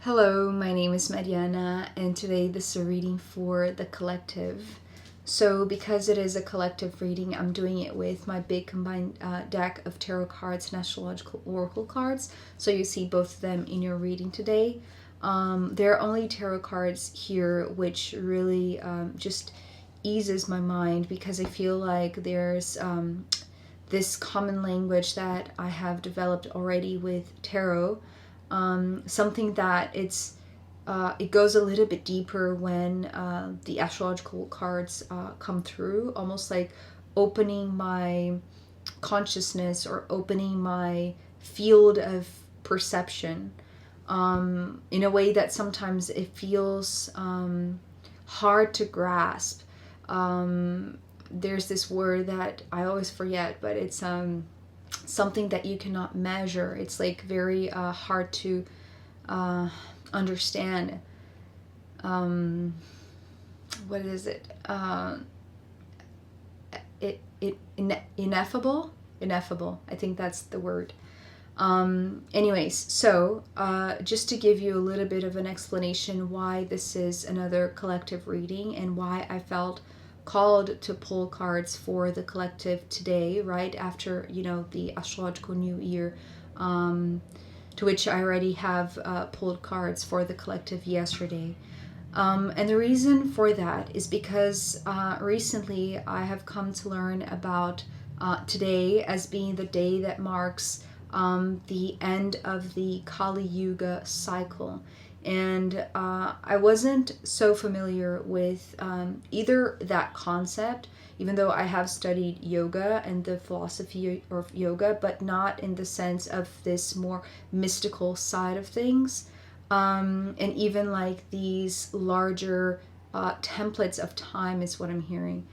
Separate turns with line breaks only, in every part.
Hello, my name is Mariana, and today this is a reading for the collective. So, because it is a collective reading, I'm doing it with my big combined deck of tarot cards and astrological oracle cards. So, you see both of them in your reading today. There are only tarot cards here, which really just eases my mind because I feel like there's this common language that I have developed already with tarot. Something that it goes a little bit deeper when the astrological cards come through, almost like opening my consciousness or opening my field of perception in a way that sometimes it feels hard to grasp. There's this word that I always forget, but it's something that you cannot measure. It's like very hard to understand. What is it? Ineffable. I think that's the word. Anyways, so just to give you a little bit of an explanation why this is another collective reading and why I felt called to pull cards for the collective today, right after, the astrological new year, to which I already have pulled cards for the collective yesterday. And the reason for that is because recently I have come to learn about today as being the day that marks the end of the Kali Yuga cycle. And I wasn't so familiar with either that concept, even though I have studied yoga and the philosophy of yoga, but not in the sense of this more mystical side of things. And even like these larger templates of time is what I'm hearing.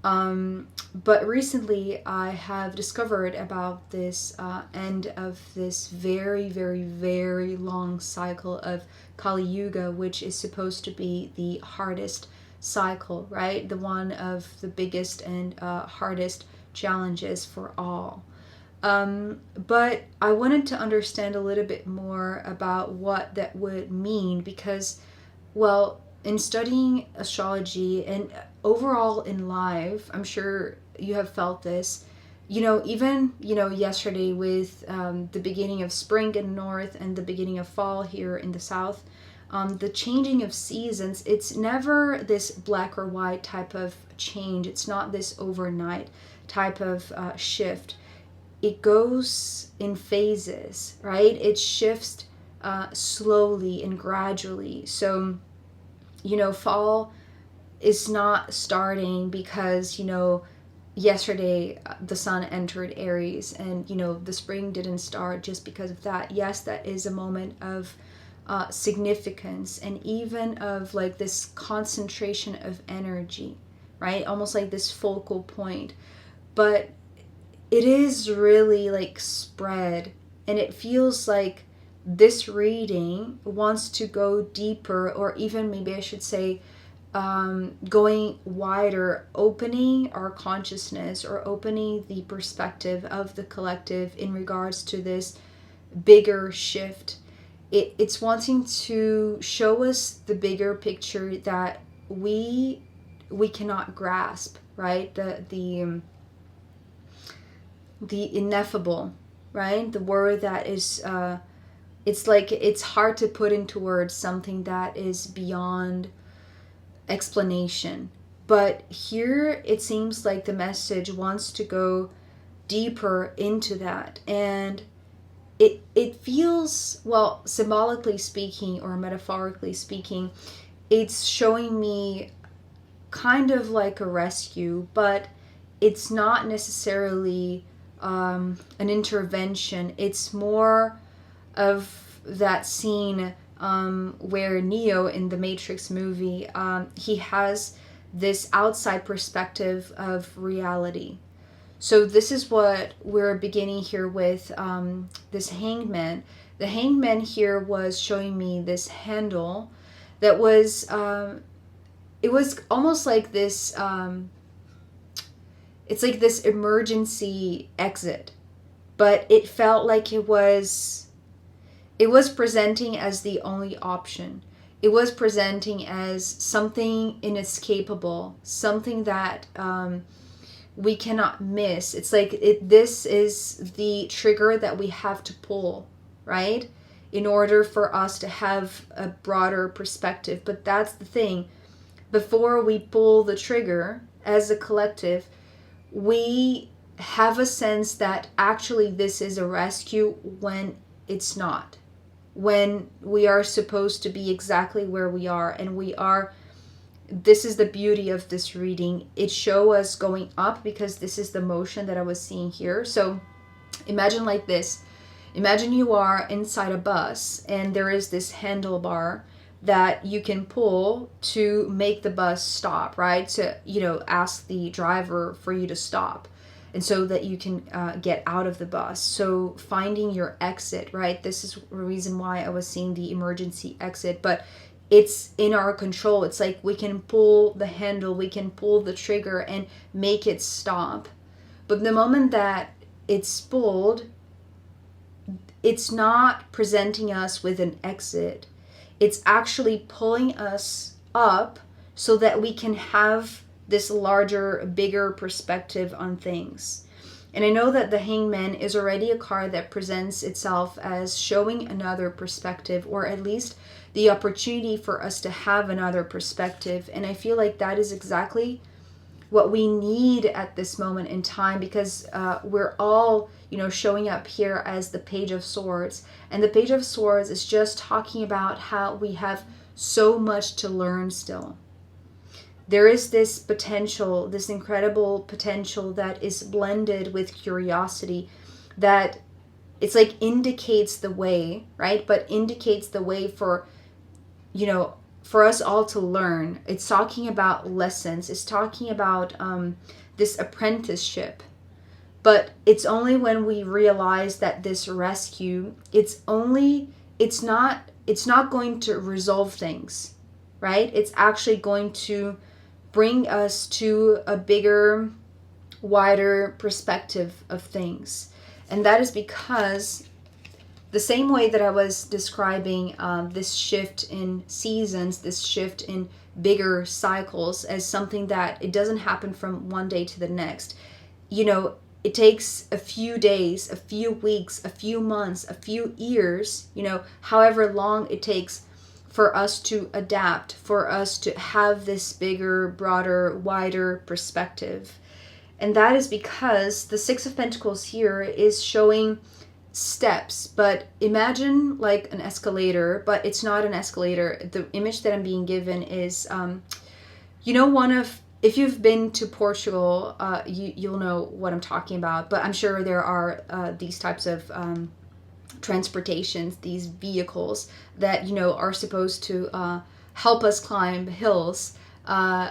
But recently I have discovered about this end of this very, very, very long cycle of Kali Yuga, which is supposed to be the hardest cycle, right? The one of the biggest and hardest challenges for all. But I wanted to understand a little bit more about what that would mean because, well, in studying astrology and overall in life, I'm sure you have felt this, even, yesterday with the beginning of spring in the north and the beginning of fall here in the south, the changing of seasons, it's never this black or white type of change. It's not this overnight type of shift. It goes in phases, right? It shifts slowly and gradually. So, fall is not starting because, yesterday the sun entered Aries and, the spring didn't start just because of that. Yes, that is a moment of significance and even of like this concentration of energy, right? Almost like this focal point. But it is really like spread, and it feels like this reading wants to go deeper, or even maybe I should say going wider, opening our consciousness or opening the perspective of the collective in regards to this bigger shift. It's wanting to show us the bigger picture that we cannot grasp, right? The ineffable, right? The word that is it's like it's hard to put into words something that is beyond explanation. But here it seems like the message wants to go deeper into that, and it feels, well, symbolically speaking or metaphorically speaking, it's showing me kind of like a rescue, but it's not necessarily an intervention. It's more of that scene where Neo in the Matrix movie, he has this outside perspective of reality. So this is what we're beginning here with this hangman. The hangman here was showing me this handle that was, it was almost like this, it's like this emergency exit, but it felt like it was it was presenting as the only option. It was presenting as something inescapable, something that we cannot miss. It's like this is the trigger that we have to pull, right? In order for us to have a broader perspective. But that's the thing. Before we pull the trigger as a collective, we have a sense that actually this is a rescue when it's not. When we are supposed to be exactly where we are, and we are. This is the beauty of this reading. It shows us going up because this is the motion that I was seeing here. So imagine like this. Imagine you are inside a bus and there is this handlebar that you can pull to make the bus stop, right? To, ask the driver for you to stop. And so that you can get out of the bus. So finding your exit, right? This is the reason why I was seeing the emergency exit. But it's in our control. It's like we can pull the handle, we can pull the trigger and make it stop. But the moment that it's pulled, it's not presenting us with an exit. It's actually pulling us up so that we can have this larger, bigger perspective on things. And I know that the Hangman is already a card that presents itself as showing another perspective, or at least the opportunity for us to have another perspective. And I feel like that is exactly what we need at this moment in time, because we're all, showing up here as the Page of Swords. And the Page of Swords is just talking about how we have so much to learn still. There is this potential, this incredible potential that is blended with curiosity, that it's like indicates the way, right? But indicates the way for, for us all to learn. It's talking about lessons. It's talking about this apprenticeship. But it's only when we realize that this rescue, it's not going to resolve things, right? It's actually going to bring us to a bigger, wider perspective of things. And that is because the same way that I was describing this shift in seasons, this shift in bigger cycles as something that it doesn't happen from one day to the next. It takes a few days, a few weeks, a few months, a few years, however long it takes for us to adapt, for us to have this bigger, broader, wider perspective. And that is because the Six of Pentacles here is showing steps, but imagine like an escalator, but it's not an escalator. The image that I'm being given is, if you've been to Portugal, you'll know what I'm talking about, but I'm sure there are these types of transportations, these vehicles that are supposed to help us climb hills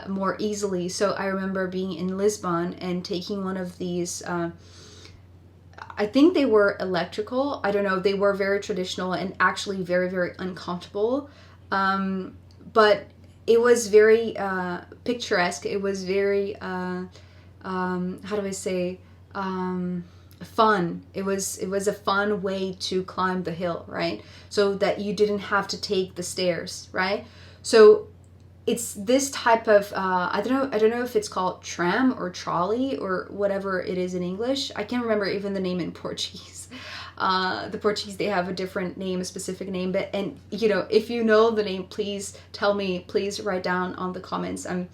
more easily. So I remember being in Lisbon and taking one of these. I think they were electrical. I don't know. They were very traditional and actually very, very uncomfortable. But it was very picturesque. It was very how do I say? Fun. It was a fun way to climb the hill, right? So that you didn't have to take the stairs, right? So it's this type of I don't know if it's called tram or trolley or whatever it is in English. I can't remember even the name in Portuguese. The Portuguese, they have a different name, a specific name, but if you know the name, please tell me. Please write down on the comments. I'm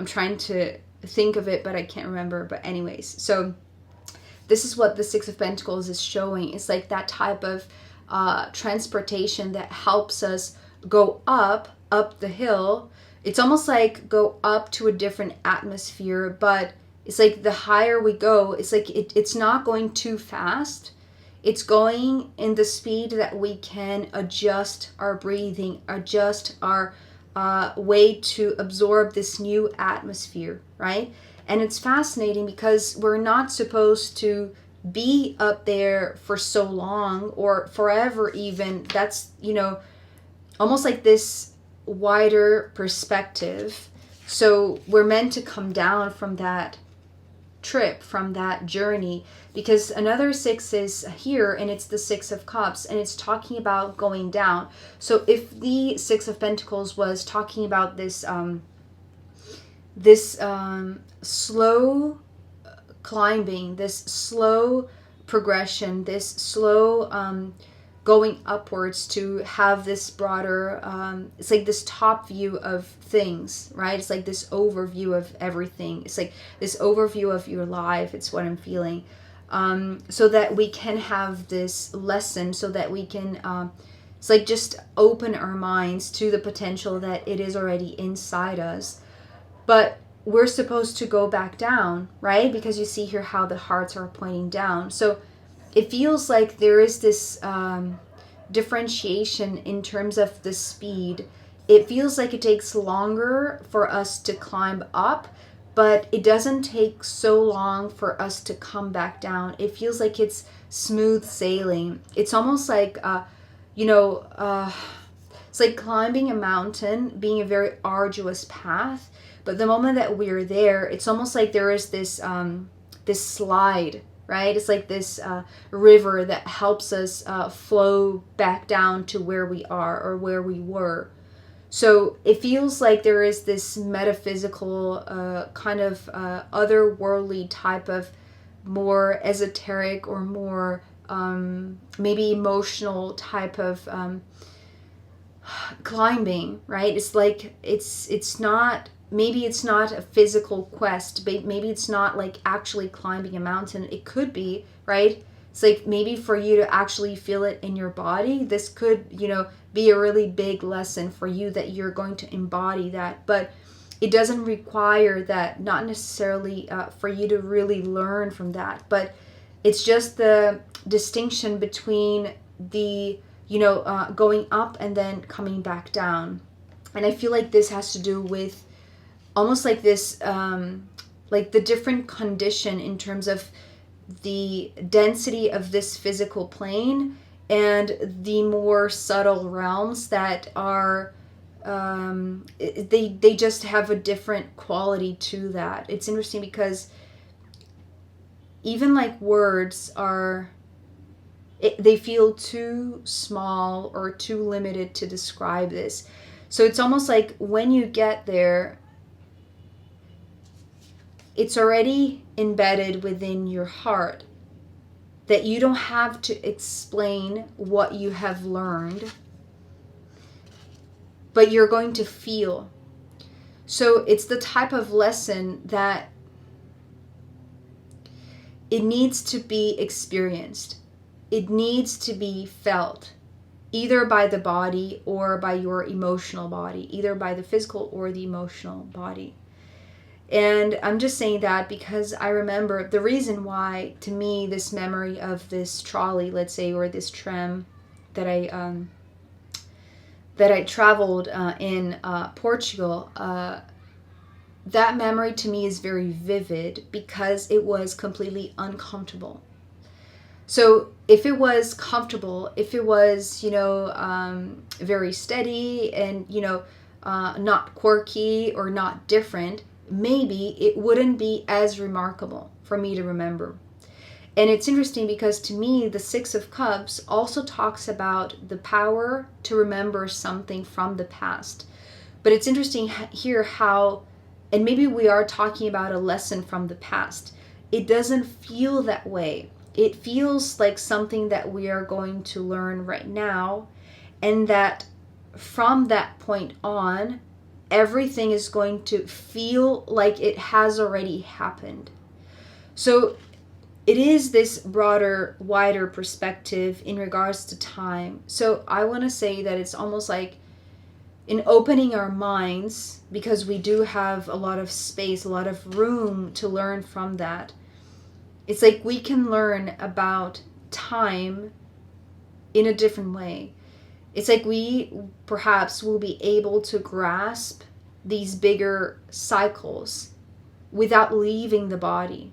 trying to think of it, but I can't remember. But anyways, so this is what the Six of Pentacles is showing. It's like that type of transportation that helps us go up the hill. It's almost like go up to a different atmosphere, but it's like the higher we go, it's like it's not going too fast. It's going in the speed that we can adjust our breathing, adjust our way to absorb this new atmosphere, right? And it's fascinating because we're not supposed to be up there for so long or forever even. That's, almost like this wider perspective. So we're meant to come down from that trip, from that journey, because another 6 is here, and it's the 6 of Cups, and it's talking about going down. So if the 6 of Pentacles was talking about this slow climbing, this slow progression, this slow going upwards to have this broader, it's like this top view of things, right? It's like this overview of everything. It's like this overview of your life. It's what I'm feeling. So that we can have this lesson, so that we can, it's like just open our minds to the potential that it is already inside us. But we're supposed to go back down, right? Because you see here how the hearts are pointing down. So it feels like there is this differentiation in terms of the speed. It feels like it takes longer for us to climb up, but it doesn't take so long for us to come back down. It feels like it's smooth sailing. It's almost like, it's like climbing a mountain being a very arduous path. But the moment that we're there, it's almost like there is this this slide, right? It's like this river that helps us flow back down to where we are or where we were. So it feels like there is this metaphysical kind of otherworldly type of more esoteric or more maybe emotional type of climbing, right? It's like it's not, maybe it's not a physical quest, but maybe it's not like actually climbing a mountain. It could be, right? It's like maybe for you to actually feel it in your body, this could, be a really big lesson for you, that you're going to embody that. But it doesn't require that, not necessarily for you to really learn from that, but it's just the distinction between the, going up and then coming back down. And I feel like this has to do with almost like this, like the different condition in terms of the density of this physical plane and the more subtle realms that are, they just have a different quality to that. It's interesting because even like words are, they feel too small or too limited to describe this. So it's almost like when you get there, it's already embedded within your heart, that you don't have to explain what you have learned, but you're going to feel. So it's the type of lesson that it needs to be experienced. It needs to be felt, either by the body or by your emotional body, either by the physical or the emotional body. And I'm just saying that because I remember the reason why, to me, this memory of this trolley, let's say, or this tram that I traveled in Portugal, that memory to me is very vivid because it was completely uncomfortable. So if it was comfortable, if it was, very steady and, not quirky or not different, maybe it wouldn't be as remarkable for me to remember. And it's interesting because to me, the 6 of Cups also talks about the power to remember something from the past. But it's interesting here how, and maybe we are talking about a lesson from the past. It doesn't feel that way. It feels like something that we are going to learn right now, and that from that point on, everything is going to feel like it has already happened. So it is this broader, wider perspective in regards to time. So I want to say that it's almost like in opening our minds, because we do have a lot of space, a lot of room to learn from that. It's like we can learn about time in a different way. It's like we perhaps will be able to grasp these bigger cycles without leaving the body,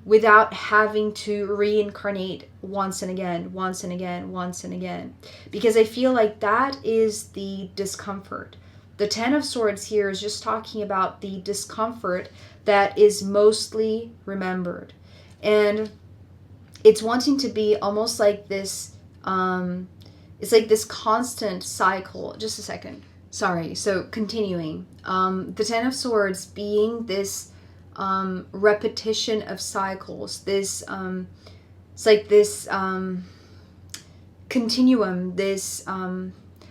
without having to reincarnate once and again, once and again, once and again. Because I feel like that is the discomfort. The Ten of Swords here is just talking about the discomfort that is mostly remembered. And it's wanting to be almost like this, it's like this constant cycle. Just a second. Sorry. So continuing. The Ten of Swords being this repetition of cycles. This, it's like this continuum, this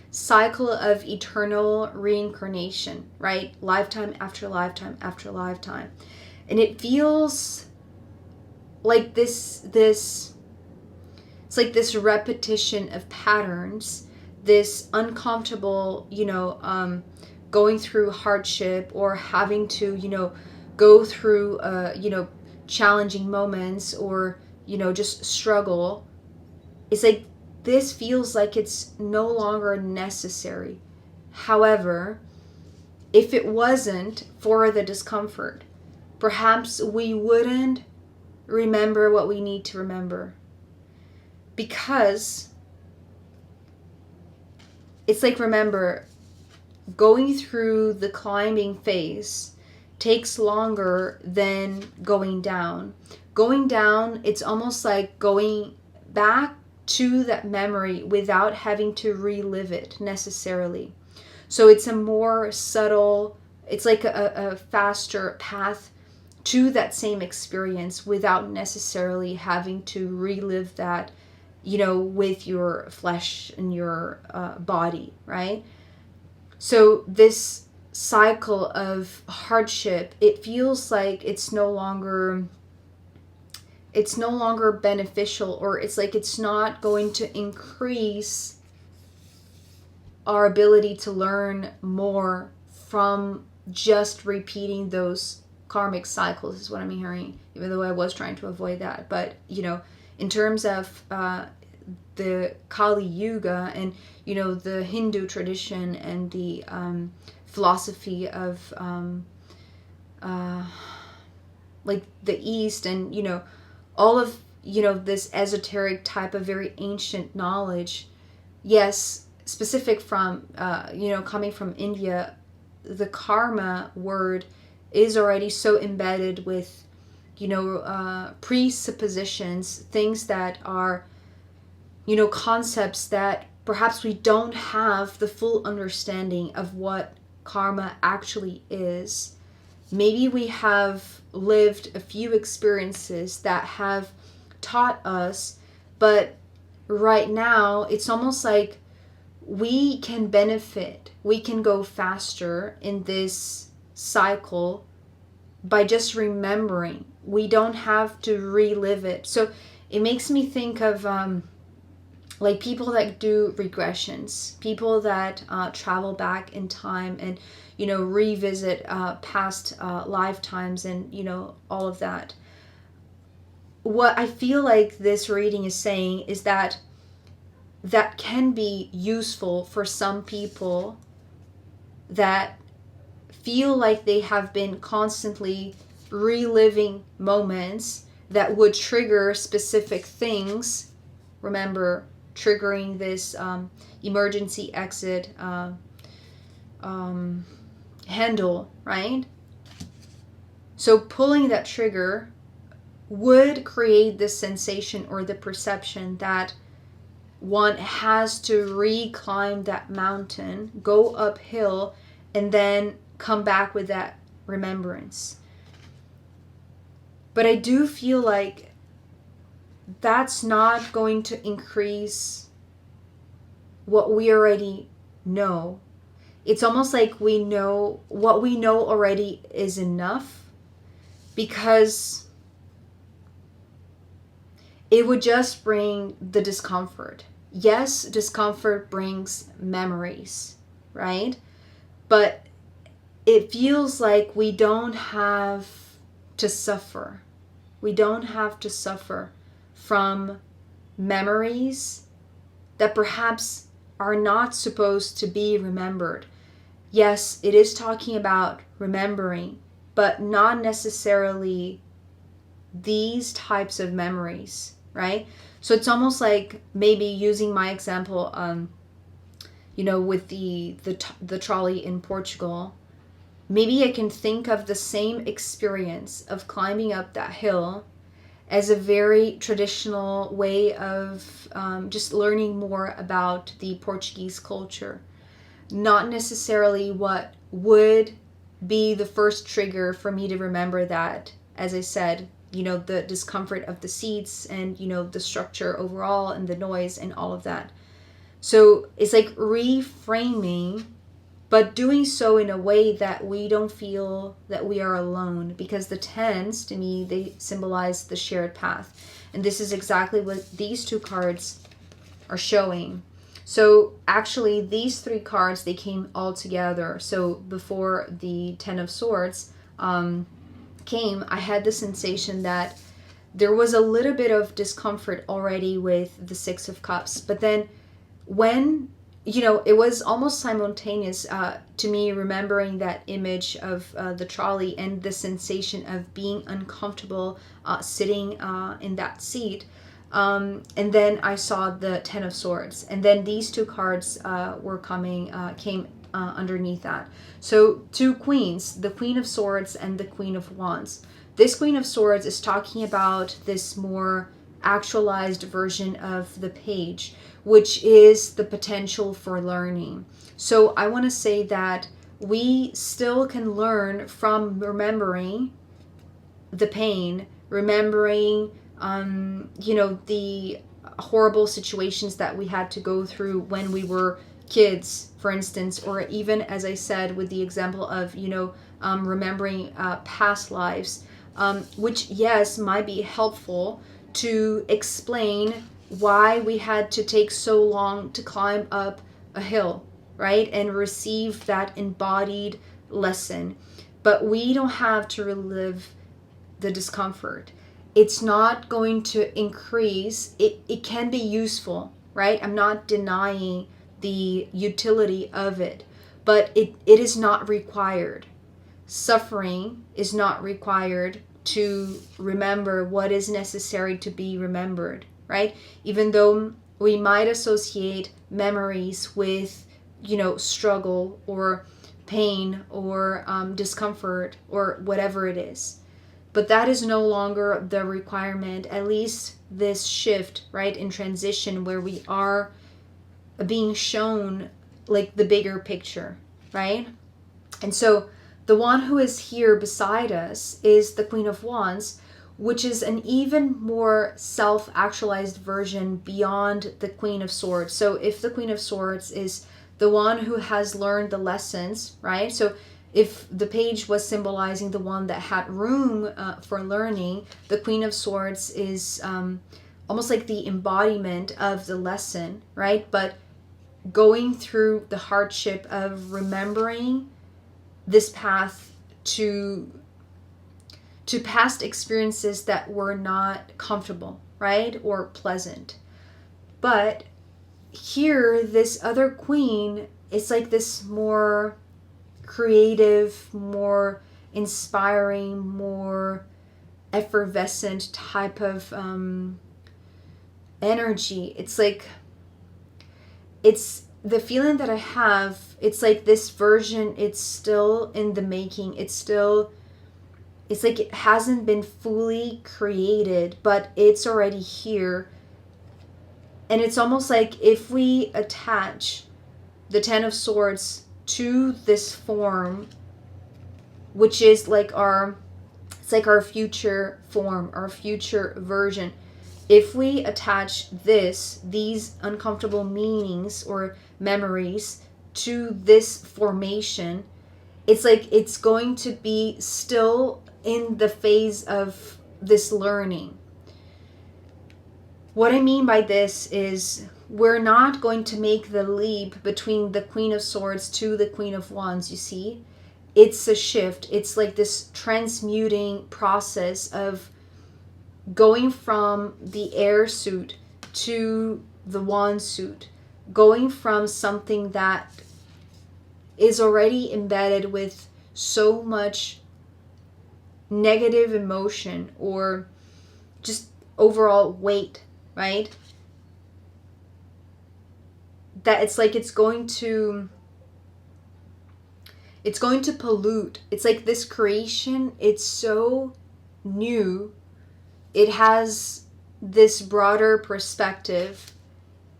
cycle of eternal reincarnation, right? Lifetime after lifetime after lifetime. And it feels like this it's like this repetition of patterns, this uncomfortable, going through hardship or having to, go through, challenging moments or, just struggle. It's like this feels like it's no longer necessary. However, if it wasn't for the discomfort, perhaps we wouldn't remember what we need to remember. Because it's like, remember, going through the climbing phase takes longer than going down. Going down, it's almost like going back to that memory without having to relive it necessarily. So it's a more subtle, it's like a faster path to that same experience without necessarily having to relive that, with your flesh and your body, right? So this cycle of hardship, it feels like it's no longer beneficial, or it's like it's not going to increase our ability to learn more from just repeating those karmic cycles, is what I'm hearing, even though I was trying to avoid that. But in terms of the Kali Yuga and the Hindu tradition and the philosophy of like the East, and all of this esoteric type of very ancient knowledge, yes, specific from coming from India, the karma word is already so embedded with presuppositions, things that are concepts that perhaps we don't have the full understanding of what karma actually is. Maybe we have lived a few experiences that have taught us, but right now it's almost like we can benefit, we can go faster in this cycle by just remembering. We don't have to relive it. So it makes me think of like people that do regressions, people that travel back in time and revisit past lifetimes and all of that. What I feel like this reading is saying is that can be useful for some people that feel like they have been constantly reliving moments that would trigger specific things. Remember, triggering this emergency exit handle, right? So pulling that trigger would create this sensation or the perception that one has to reclimb that mountain, go uphill, and then come back with that remembrance. But I do feel like that's not going to increase what we already know. It's almost like we know what we know already is enough, because it would just bring the discomfort. Yes, discomfort brings memories, right? But it feels like we don't have to suffer. We don't have to suffer from memories that perhaps are not supposed to be remembered. Yes, it is talking about remembering, but not necessarily these types of memories, right? So it's almost like, maybe using my example, with the trolley in Portugal, maybe I can think of the same experience of climbing up that hill as a very traditional way of just learning more about the Portuguese culture. Not necessarily what would be the first trigger for me to remember that, as I said, the discomfort of the seats and, the structure overall and the noise and all of that. So it's like reframing, but doing so in a way that we don't feel that we are alone, because the tens, to me, they symbolize the shared path. And this is exactly what these two cards are showing. So actually these three cards, they came all together. So before the Ten of Swords came, I had the sensation that there was a little bit of discomfort already with the Six of Cups. But then when, it was almost simultaneous to me remembering that image of the trolley and the sensation of being uncomfortable sitting in that seat. And then I saw the Ten of Swords, and then these two cards came underneath that. So two queens, the Queen of Swords and the Queen of Wands. This Queen of Swords is talking about this more actualized version of the page, which is the potential for learning. So I want to say that we still can learn from remembering the pain, remembering the horrible situations that we had to go through when we were kids, for instance, or even, as I said, with the example of, remembering past lives, which, yes, might be helpful to explain why we had to take so long to climb up a hill, right? And receive that embodied lesson. But we don't have to relive the discomfort. It's not going to increase. It can be useful, right? I'm not denying the utility of it, but it is not required. Suffering is not required to remember what is necessary to be remembered, right? Even though we might associate memories with, struggle or pain or discomfort or whatever it is. But that is no longer the requirement, at least this shift, right, in transition where we are being shown like the bigger picture, right? And so the one who is here beside us is the Queen of Wands, which is an even more self-actualized version beyond the Queen of Swords. So if the Queen of Swords is the one who has learned the lessons, right? So if the page was symbolizing the one that had room for learning, the Queen of Swords is almost like the embodiment of the lesson, right? But going through the hardship of remembering this path to past experiences that were not comfortable, right? Or pleasant. But here, this other queen is like this more creative, more inspiring, more effervescent type of energy. It's like, it's the feeling that I have, it's like this version, it's still in the making. It's like it hasn't been fully created, but it's already here. And it's almost like if we attach the Ten of Swords to this form, which is like our future form, our future version. If we attach these uncomfortable meanings or memories to this formation, it's like it's going to be still in the phase of this learning. What I mean by this is we're not going to make the leap between the Queen of Swords to the Queen of Wands, you see? It's a shift. It's like this transmuting process of going from the air suit to the wand suit, going from something that is already embedded with so much negative emotion or just overall weight, right? that it's like it's going to pollute. It's like this creation, it's so new. It has this broader perspective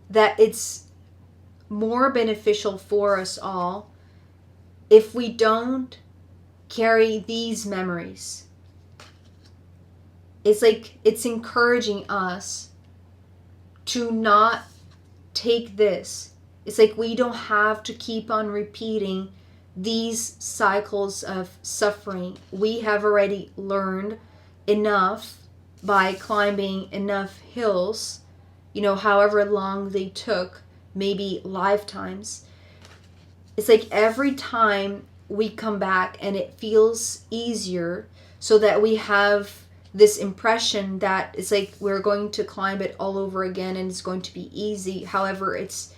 that it's more beneficial for us all if we don't carry these memories. It's like it's encouraging us to not take this. It's like we don't have to keep on repeating these cycles of suffering. We have already learned enough by climbing enough hills, however long they took, maybe lifetimes. It's like every time we come back and it feels easier, so that we have this impression that it's like we're going to climb it all over again and it's going to be easy. However, it's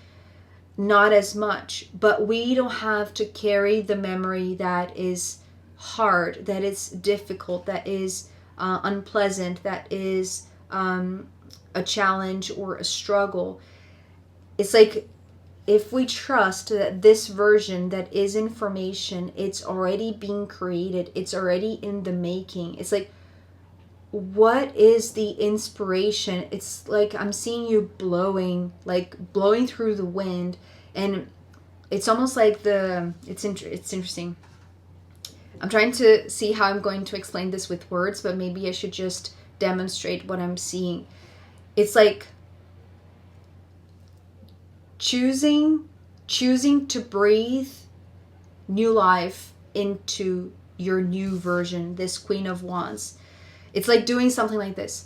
not as much, but we don't have to carry the memory that is hard, that is difficult, that is unpleasant, that is a challenge or a struggle. It's like if we trust that this version that is information, it's already being created, it's already in the making. It's like, what is the inspiration? It's like I'm seeing you blowing through the wind, and it's almost like it's interesting. I'm trying to see how I'm going to explain this with words, but maybe I should just demonstrate what I'm seeing. It's like choosing to breathe new life into your new version, this Queen of Wands. It's like doing something like this.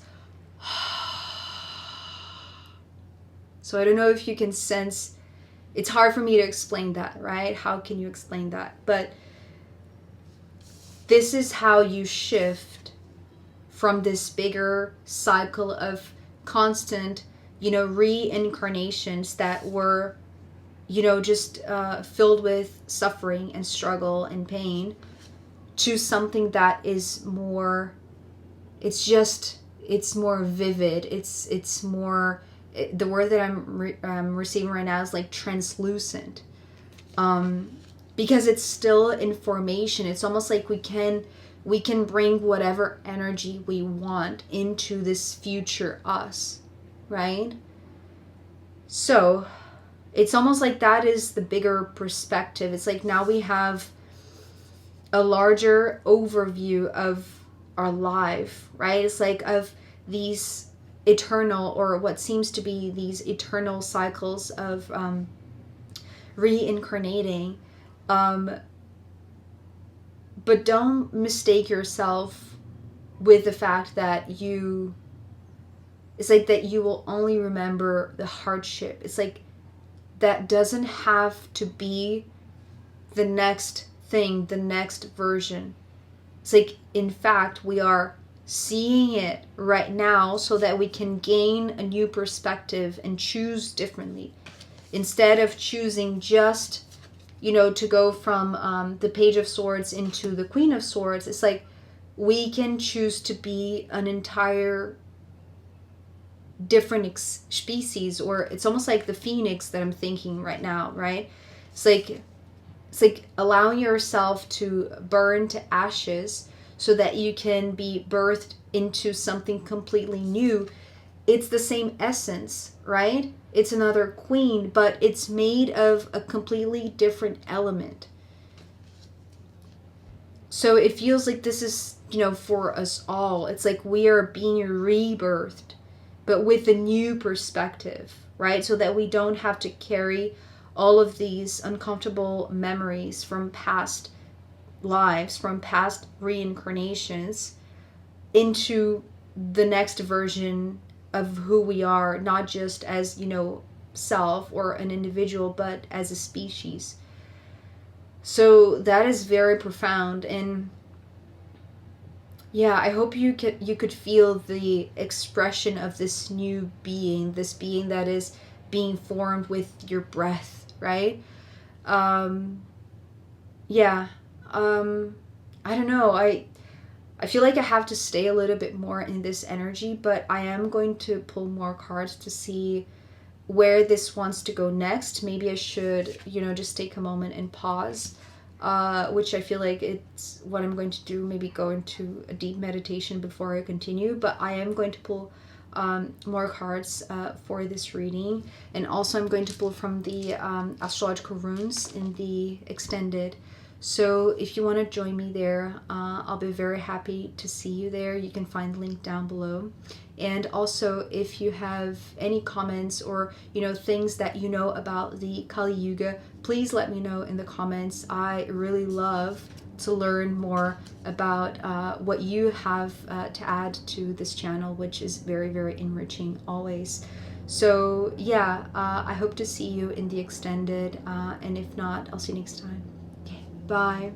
So I don't know if you can sense, it's hard for me to explain that, right? How can you explain that? But this is how you shift from this bigger cycle of constant, reincarnations that were, just filled with suffering and struggle and pain, to something that is more, it's more vivid. It's more, the word that I'm receiving right now is like translucent. Because it's still information. It's almost like we can bring whatever energy we want into this future us, right? So it's almost like that is the bigger perspective. It's like now we have a larger overview of our life, right? It's like of these eternal, or what seems to be these eternal cycles of reincarnating. But don't mistake yourself with the fact that it's like that you will only remember the hardship. It's like that doesn't have to be the next thing, the next version. It's like, in fact, we are seeing it right now so that we can gain a new perspective and choose differently. Instead of choosing just, to go from the Page of Swords into the Queen of Swords, it's like we can choose to be an entire different species, or it's almost like the phoenix that I'm thinking right now, right? It's like allowing yourself to burn to ashes so that you can be birthed into something completely new. It's the same essence, right? It's another queen, but it's made of a completely different element. So it feels like this is, for us all. It's like we are being rebirthed, but with a new perspective, right? So that we don't have to carry all of these uncomfortable memories from past lives, from past reincarnations, into the next version of who we are, not just as, self or an individual, but as a species. So that is very profound. And yeah, I hope you could feel the expression of this new being, this being that is being formed with your breath, right? I don't know. I feel like I have to stay a little bit more in this energy, but I am going to pull more cards to see where this wants to go next. Maybe I should, you know, just take a moment and pause, which I feel like it's what I'm going to do, maybe go into a deep meditation before I continue. But I am going to pull more cards for this reading, and also I'm going to pull from the astrological runes in the extended. So if you want to join me there, I'll be very happy to see you there. You can find the link down below. And also, if you have any comments or, you know, things that you know about the Kali Yuga, please let me know in the comments. I really love to learn more about what you have to add to this channel, which is very, very enriching always. So yeah, I hope to see you in the extended, and if not, I'll see you next time. Okay, bye.